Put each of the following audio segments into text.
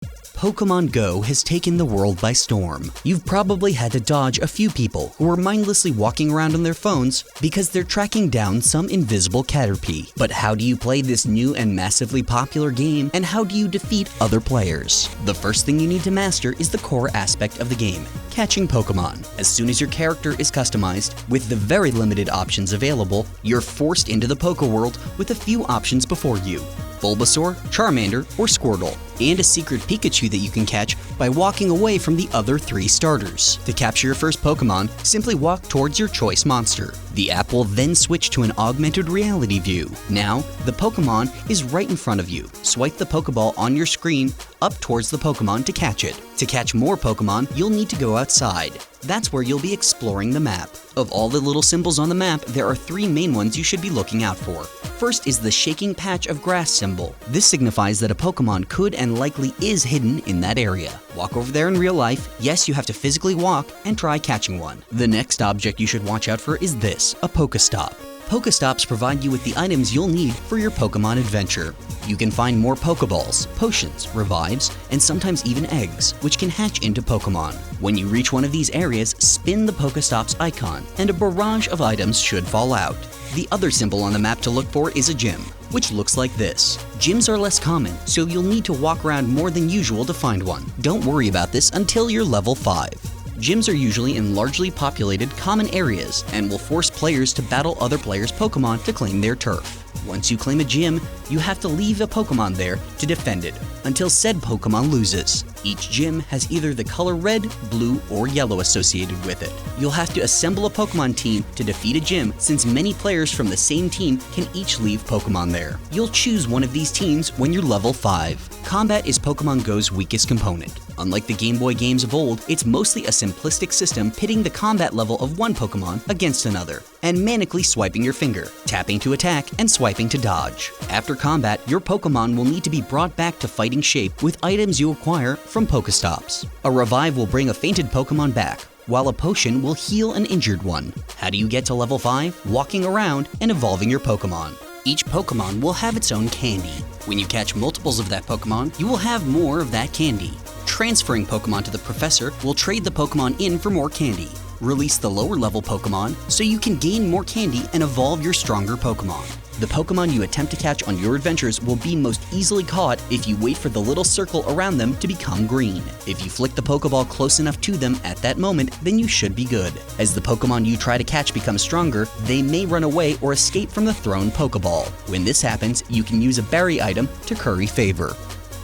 Pokemon Go has taken the world by storm. You've probably had to dodge a few people who are mindlessly walking around on their phones because they're tracking down some invisible Caterpie. But how do you play this new and massively popular game, and how do you defeat other players? The first thing you need to master is the core aspect of the game, catching Pokemon. As soon as your character is customized, with the very limited options available, you're forced into the Poke World with a few options before you. Bulbasaur, Charmander, or Squirtle, and a secret Pikachu that you can catch by walking away from the other 3 starters. To capture your first Pokemon, simply walk towards your choice monster. The app will then switch to an augmented reality view. Now, the Pokemon is right in front of you. Swipe the Pokeball on your screen up towards the Pokemon to catch it. To catch more Pokemon, you'll need to go outside. That's where you'll be exploring the map. Of all the little symbols on the map, there are 3 main ones you should be looking out for. First is the shaking patch of grass symbol. This signifies that a Pokemon could and likely is hidden in that area. Walk over there in real life. Yes, you have to physically walk and try catching one. The next object you should watch out for is this, a Polka Stop. Polka Stops provide you with the items you'll need for your Pokemon adventure. You can find more Pokeballs, potions, revives, and sometimes even eggs, which can hatch into Pokemon. When you reach one of these areas, spin the Pokestops icon, and a barrage of items should fall out. The other symbol on the map to look for is a gym, which looks like this. Gyms are less common, so you'll need to walk around more than usual to find one. Don't worry about this until you're level 5. Gyms are usually in largely populated common areas and will force players to battle other players' Pokemon to claim their turf. Once you claim a gym, you have to leave a Pokemon there to defend it until said Pokemon loses. Each gym has either the color red, blue, or yellow associated with it. You'll have to assemble a Pokemon team to defeat a gym, since many players from the same team can each leave Pokemon there. You'll choose one of these teams when you're level 5. Combat is Pokemon Go's weakest component. Unlike the Game Boy games of old, it's mostly a simplistic system pitting the combat level of one Pokemon against another, and manically swiping your finger, tapping to attack, and swiping to dodge. After combat, your Pokemon will need to be brought back to fighting shape with items you acquire from Pokestops. A revive will bring a fainted Pokemon back, while a potion will heal an injured one. How do you get to level 5? Walking around and evolving your Pokemon. Each Pokemon will have its own candy. When you catch multiples of that Pokemon, you will have more of that candy. Transferring Pokemon to the Professor will trade the Pokemon in for more candy. Release the lower level Pokemon so you can gain more candy and evolve your stronger Pokemon. The Pokemon you attempt to catch on your adventures will be most easily caught if you wait for the little circle around them to become green. If you flick the Pokeball close enough to them at that moment, then you should be good. As the Pokemon you try to catch become stronger, they may run away or escape from the thrown Pokeball. When this happens, you can use a berry item to curry favor.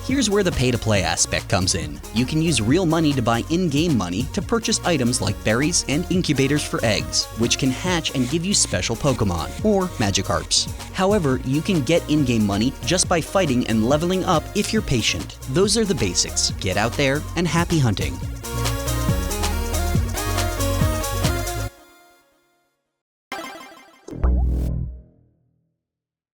Here's where the pay-to-play aspect comes in. You can use real money to buy in-game money to purchase items like berries and incubators for eggs, which can hatch and give you special Pokemon, or Magikarps. However, you can get in-game money just by fighting and leveling up if you're patient. Those are the basics. Get out there and happy hunting.